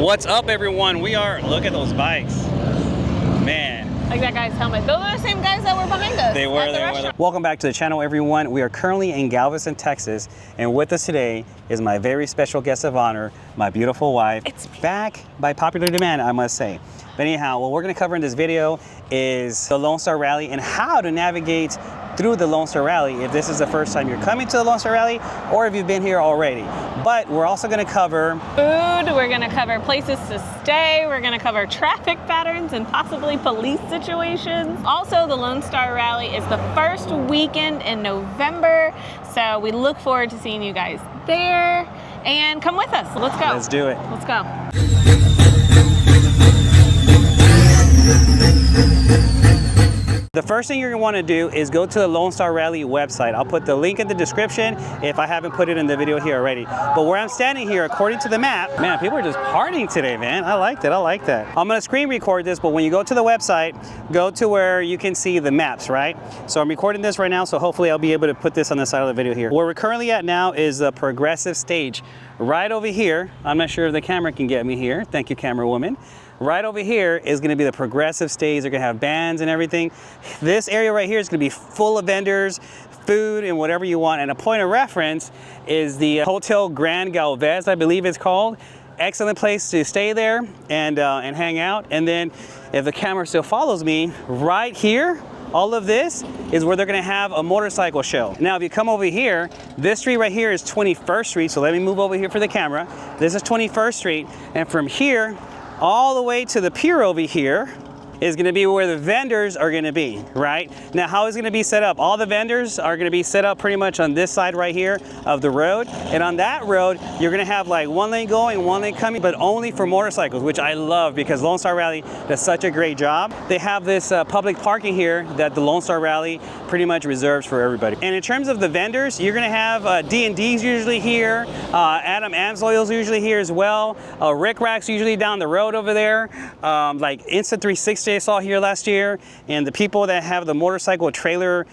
What's up, everyone? Look at those bikes. Man. Like that guy's helmet. Those are the same guys that were behind us. They were. Welcome back to the channel, everyone. We are currently in Galveston, Texas, and with us today is my very special guest of honor, my beautiful wife. It's me. Back by popular demand, I must say. But anyhow, what we're gonna cover in this video is the Lone Star Rally and how to navigate through the Lone Star Rally if this is the first time you're coming to the Lone Star Rally or if you've been here already. But we're also gonna cover food, we're gonna cover places to stay, we're gonna cover traffic patterns and possibly police situations. Also, the Lone Star Rally is the first weekend in November, so we look forward to seeing you guys there. And come with us, let's go. Let's do it. Let's go. The first thing you're gonna wanna do is go to the Lone Star Rally website. I'll put the link in the description if I haven't put it in the video here already. But where I'm standing here, according to the map, man, people are just partying today, man. I like that, I like that. I'm gonna screen record this, but when you go to the website, go to where you can see the maps, right? So I'm recording this right now, so hopefully I'll be able to put this on the side of the video here. Where we're currently at now is the progressive stage. Right over here, I'm not sure if the camera can get me here. Thank you, camera woman. Right over here is gonna be the progressive stage. They're gonna have bands and everything. This area right here is gonna be full of vendors, food, and whatever you want. And a point of reference is the Hotel Grand Galveston, I believe it's called. Excellent place to stay there and hang out. And then if the camera still follows me, right here, all of this is where they're gonna have a motorcycle show. Now, if you come over here, this street right here is 21st Street. So let me move over here for the camera. This is 21st Street. And from here, all the way to the pier over here is gonna be where the vendors are gonna be, right? Now, how is it gonna be set up? All the vendors are gonna be set up pretty much on this side right here of the road. And on that road, you're gonna have like one lane going, one lane coming, but only for motorcycles, which I love because Lone Star Rally does such a great job. They have this public parking here that the Lone Star Rally pretty much reserves for everybody. And in terms of the vendors, you're gonna have D&D's usually here, Adam Amsoil's usually here as well, Rick Rack's usually down the road over there, like Instant 360 I saw here last year, and the people that have the motorcycle trailer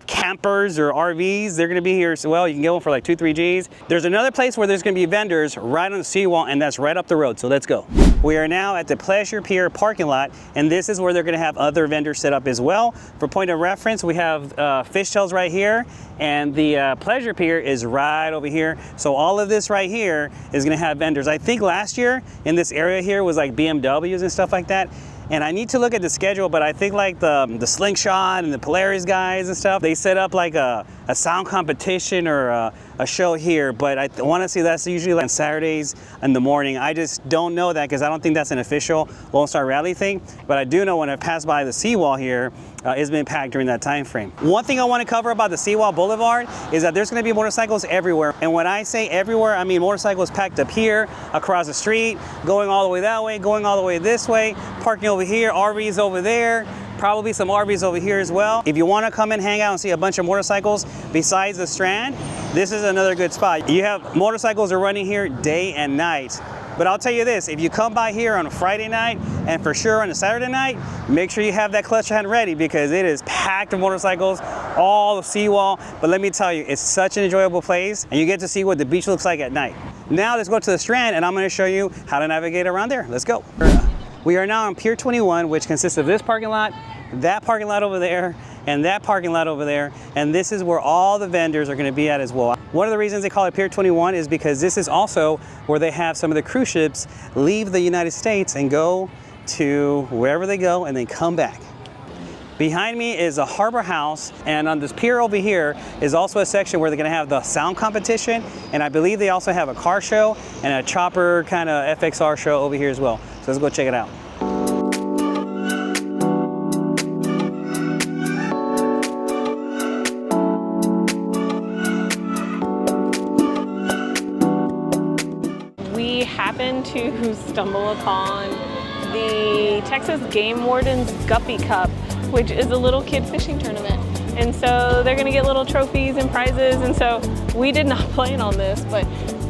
campers or RVs, they're gonna be here as well. You can get one for like 2-3 G's. There's another place where there's gonna be vendors right on the seawall, and that's right up the road, so let's go. We are now at the Pleasure Pier parking lot, and this is where they're gonna have other vendors set up as well. For point of reference, we have fishtails right here, and the Pleasure Pier is right over here. So all of this right here is gonna have vendors. I think last year in this area here was like BMWs and stuff like that. And I need to look at the schedule, but I think like the Slingshot and the Polaris guys and stuff, they set up like a sound competition or a show here, but I want to see that's usually like on Saturdays in the morning. I just don't know that because I don't think that's an official Lone Star Rally thing, but I do know when I pass by the seawall here, it's been packed during that time frame. One thing I want to cover about the Seawall Boulevard is that there's going to be motorcycles everywhere. And when I say everywhere, I mean motorcycles packed up here, across the street, going all the way that way, going all the way this way, parking over here, RVs over there, probably some RVs over here as well. If you want to come and hang out and see a bunch of motorcycles besides the Strand, this is another good spot. You have motorcycles are running here day and night. But I'll tell you this, if you come by here on a Friday night and for sure on a Saturday night, make sure you have that clutch hand ready because it is packed with motorcycles, all the seawall. But let me tell you, it's such an enjoyable place and you get to see what the beach looks like at night. Now let's go to the Strand and I'm gonna show you how to navigate around there. Let's go. We are now on Pier 21, which consists of this parking lot, that parking lot over there, and that parking lot over there, and this is where all the vendors are going to be at as well. One of the reasons they call it Pier 21 is because this is also where they have some of the cruise ships leave the United States and go to wherever they go and then come back. Behind me is a harbor house, and on this pier over here is also a section where they're going to have the sound competition, and I believe they also have a car show and a chopper kind of FXR show over here as well. So let's go check it out. We happened to stumble upon the Texas Game Warden's Guppy Cup, which is a little kid fishing tournament. And so they're gonna get little trophies and prizes. And so we did not plan on this, but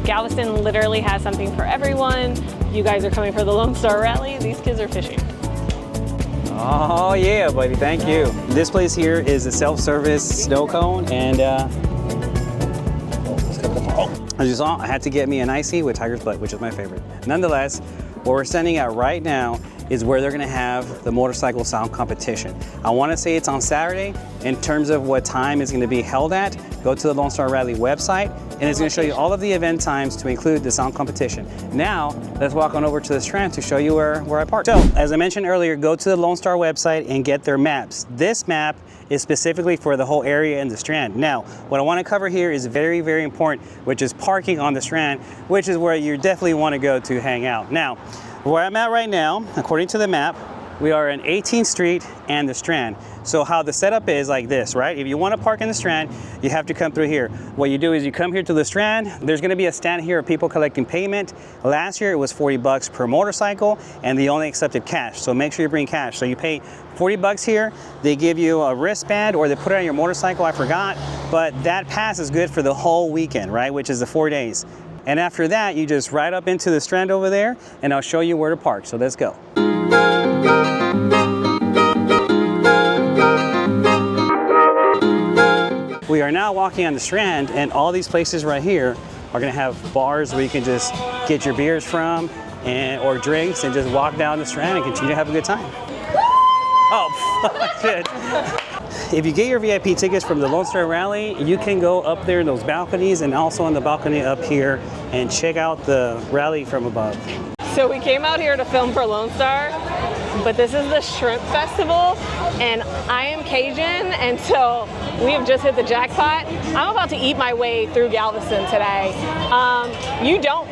Galveston literally has something for everyone. You guys are coming for the Lone Star Rally. These kids are fishing. Oh yeah, buddy, thank you. This place here is a self-service snow cone, and as you saw, I had to get me an icy with tiger's butt, which is my favorite. Nonetheless, what we're standing at right now is where they're gonna have the motorcycle sound competition. I wanna say it's on Saturday. In terms of what time it's gonna be held at, go to the Lone Star Rally website, and it's gonna show you all of the event times to include the sound competition. Now, let's walk on over to the Strand to show you where I parked. So, as I mentioned earlier, go to the Lone Star website and get their maps. This map is specifically for the whole area in the Strand. Now, what I wanna cover here is very, very important, which is parking on the Strand, which is where you definitely wanna go to hang out. Now, where I'm at right now, according to the map, we are in 18th Street and the Strand. So how the setup is like this, right? If you want to park in the Strand, you have to come through here. What you do is you come here to the Strand. There's going to be a stand here of people collecting payment. Last year it was $40 per motorcycle, and they only accepted cash. So make sure you bring cash. So you pay $40 here. They give you a wristband, or they put it on your motorcycle. I forgot, but that pass is good for the whole weekend, right? Which is the 4 days. And after that, you just ride up into the Strand over there, and I'll show you where to park. So let's go. We are now walking on the Strand, and all these places right here are gonna have bars where you can just get your beers from or drinks and just walk down the Strand and continue to have a good time. Oh, good. If you get your VIP tickets from the Lone Star Rally, you can go up there in those balconies and also on the balcony up here and check out the rally from above. So we came out here to film for Lone Star, but this is the Shrimp Festival, and I am Cajun, and so we have just hit the jackpot. I'm about to eat my way through Galveston today.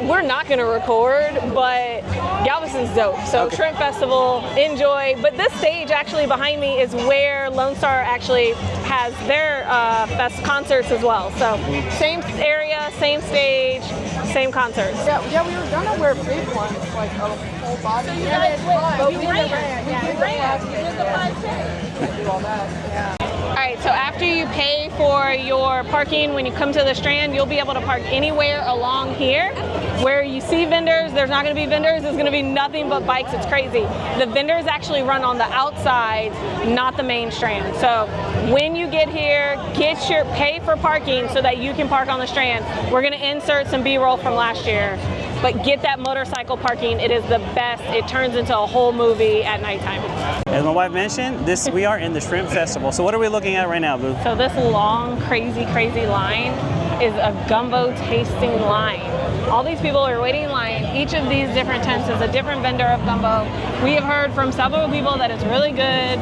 We're not gonna record, but Galveston's dope. So okay. Shrimp Festival, enjoy. But this stage actually behind me is where Lone Star actually has their fest concerts as well. So same area, same stage, same concerts. Yeah, we were gonna wear big ones, like a whole body. So you guys ran. You did the 5K. Do all that. Yeah. All right, so after you pay for your parking, when you come to the Strand, you'll be able to park anywhere along here. Where you see vendors, there's not gonna be vendors, there's gonna be nothing but bikes, it's crazy. The vendors actually run on the outside, not the main Strand. So when you get here, pay for parking so that you can park on the Strand. We're gonna insert some B-roll from last year, but get that motorcycle parking, it is the best. It turns into a whole movie at nighttime. As my wife mentioned, we are in the Shrimp Festival. So what are we looking at right now, Blue? So this long, crazy line is a gumbo tasting line. All these people are waiting in line. Each of these different tents is a different vendor of gumbo. We have heard from several people that it's really good,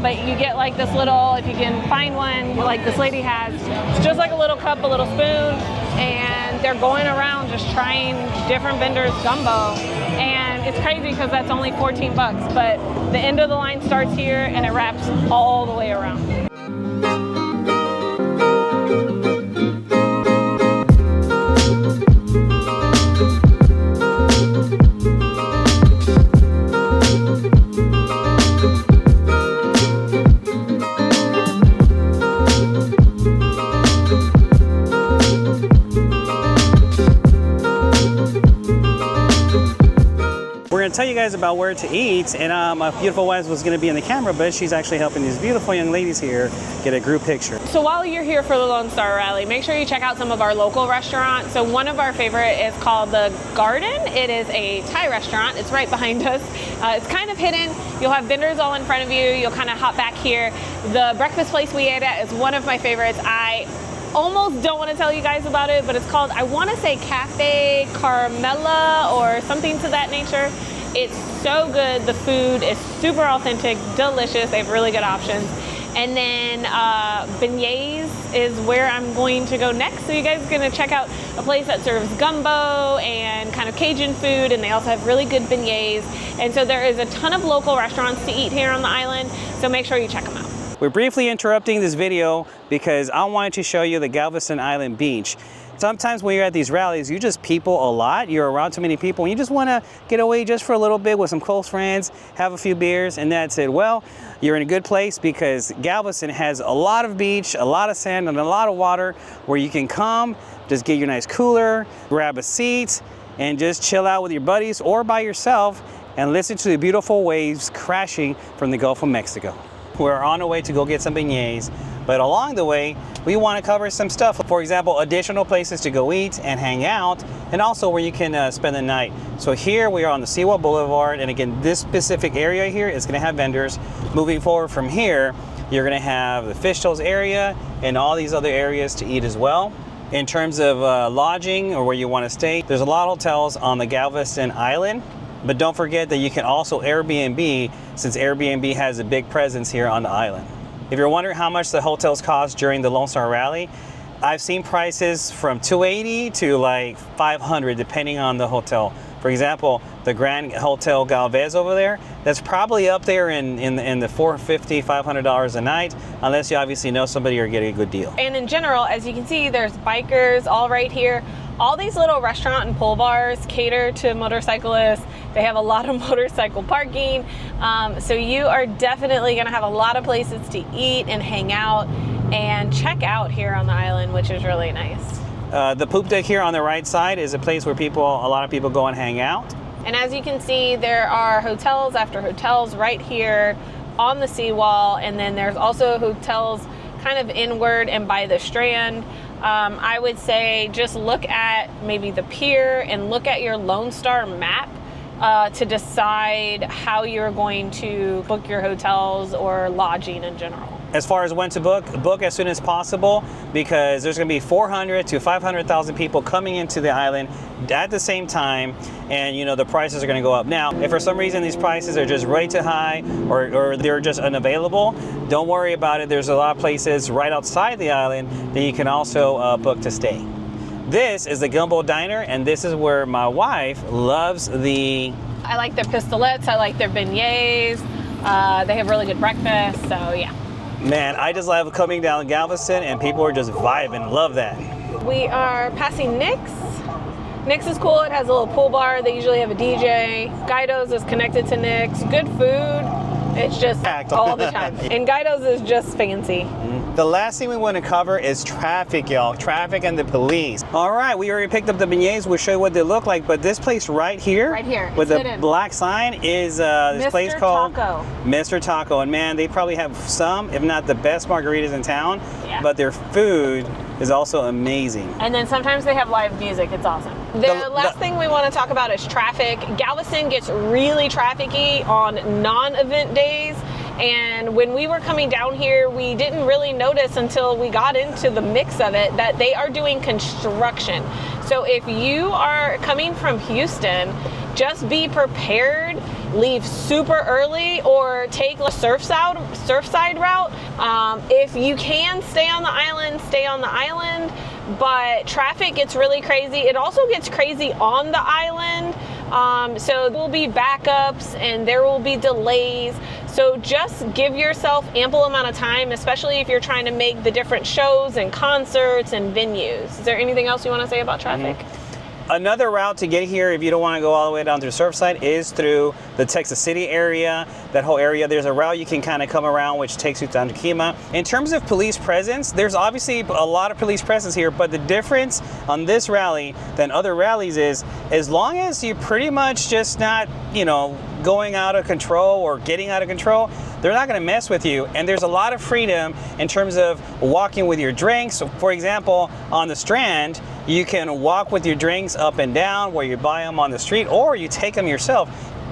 but you get like this little, if you can find one, like this lady has, it's just like a little cup, a little spoon, and they're going around just trying different vendors' gumbo. And it's crazy because that's only 14 bucks, but the end of the line starts here and it wraps all the way around. Tell you guys about where to eat, and my beautiful wife was going to be in the camera, but she's actually helping these beautiful young ladies here get a group picture. So while you're here for the Lone Star Rally, make sure you check out some of our local restaurants. So one of our favorite is called The Garden. It is a Thai restaurant. It's right behind us. It's kind of hidden. You'll have vendors all in front of you. You'll kind of hop back here. The breakfast place we ate at is one of my favorites. I almost don't want to tell you guys about it, but it's called, I want to say Cafe Carmela or something to that nature. It's so good. The food is super authentic, delicious. They have really good options. And then beignets is where I'm going to go next. So you guys are going to check out a place that serves gumbo and kind of Cajun food, and they also have really good beignets. And so there is a ton of local restaurants to eat here on the island, so make sure you check them out. We're briefly interrupting this video because I wanted to show you the Galveston Island Beach. Sometimes when you're at these rallies, you just people a lot. You're around too many people, and you just want to get away just for a little bit with some close friends, have a few beers, and that's it. Well, you're in a good place because Galveston has a lot of beach, a lot of sand, and a lot of water where you can come, just get your nice cooler, grab a seat, and just chill out with your buddies or by yourself and listen to the beautiful waves crashing from the Gulf of Mexico. We're on our way to go get some beignets, But along the way, we want to cover some stuff. For example, additional places to go eat and hang out, and also where you can spend the night. So here we are on the Seawall Boulevard, and again, this specific area here is going to have vendors. Moving forward from here, you're going to have the Fish Tolls area and all these other areas to eat as well. In terms of lodging or where you want to stay, there's a lot of hotels on the Galveston Island, but don't forget that you can also Airbnb, since Airbnb has a big presence here on the island. If you're wondering how much the hotels cost during the Lone Star Rally, I've seen prices from $280 to like $500 depending on the hotel. For example, the Grand Hotel Galvez over there, that's probably up there in the $450, $500 a night, unless you obviously know somebody or get a good deal. And in general, as you can see, there's bikers all right here. All these little restaurant and pool bars cater to motorcyclists. They have a lot of motorcycle parking. So you are definitely gonna have a lot of places to eat and hang out and check out here on the island, which is really nice. The poop deck here on the right side is a place where a lot of people go and hang out. And as you can see, there are hotels after hotels right here on the seawall, and then there's also hotels kind of inward and by the strand. I would say just look at maybe the pier and look at your Lone Star map to decide how you're going to book your hotels or lodging in general. As far as when to book as soon as possible, because there's going to be 400 to 500,000 people coming into the island at the same time, and you know the prices are going to go up. Now, if for some reason these prices are just way too high or they're just unavailable, don't worry about it. There's a lot of places right outside the island that you can also book to stay. This is the Gumbo Diner, and this is where my wife loves the... I like their pistolets, I like their beignets, they have really good breakfast, so yeah. Man, I just love coming down Galveston and people are just vibing, love that. We are passing Nick's. Nick's is cool, it has a little pool bar, they usually have a DJ. Guido's is connected to Nick's, good food, it's just Packed. all the time. And Guido's is just fancy. The last thing we want to cover is traffic, y'all. Traffic and the police. All right, we already picked up the beignets. We'll show you what they look like, but this place right here with a black sign is this place called Mr. Taco. And man, they probably have some, if not the best margaritas in town, but their food is also amazing. And then sometimes they have live music, it's awesome. The last thing we want to talk about is traffic. Galveston gets really trafficy on non-event days. And when we were coming down here, we didn't really notice until we got into the mix of it that they are doing construction. So if you are coming from Houston, just be prepared, leave super early or take the Surfside route. If you can stay on the island, stay on the island, but traffic gets really crazy. It also gets crazy on the island. So there will be backups and there will be delays. So just give yourself ample amount of time, especially if you're trying to make the different shows and concerts and venues. Is there anything else you want to say about traffic? Another route to get here, if you don't want to go all the way down to Surfside, is through the Texas City area. That whole area, there's a route you can kind of come around, which takes you down to Kima. In terms of police presence, there's obviously a lot of police presence here, but the difference on this rally than other rallies is, as long as you're pretty much just not, you know, going out of control or getting out of control, they're not going to mess with you. And there's a lot of freedom in terms of walking with your drinks. For example, on the Strand, you can walk with your drinks up and down where you buy them on the street, or you take them yourself.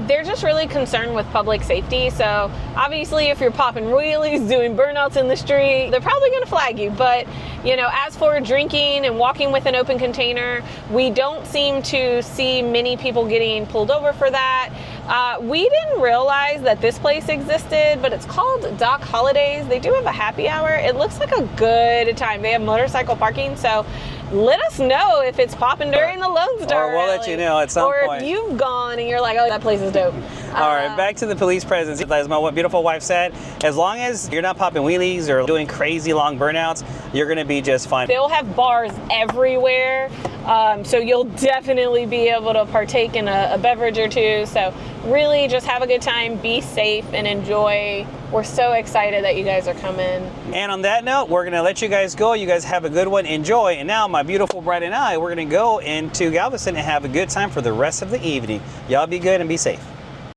They're just really concerned with public safety. So obviously if you're popping wheelies, doing burnouts in the street, they're probably going to flag you. But you know, as for drinking and walking with an open container, we don't seem to see many people getting pulled over for that. We didn't realize that this place existed, but it's called Doc Holidays. They do have a happy hour. It looks like a good time. They have motorcycle parking, so let us know if it's popping during the Lone Star Or we'll Rally, let you know at some point. Or if you've gone and you're like, oh, that place is dope. All right, back to the police presence. As my beautiful wife said, as long as you're not popping wheelies or doing crazy long burnouts, you're gonna be just fine. They'll have bars everywhere, so you'll definitely be able to partake in a beverage or two. So really just have a good time, be safe, and enjoy. We're so excited that you guys are coming. And on that note, we're gonna let you guys go. You guys have a good one, enjoy. And now my beautiful bride and I, we're gonna go into Galveston and have a good time for the rest of the evening. Y'all be good and be safe.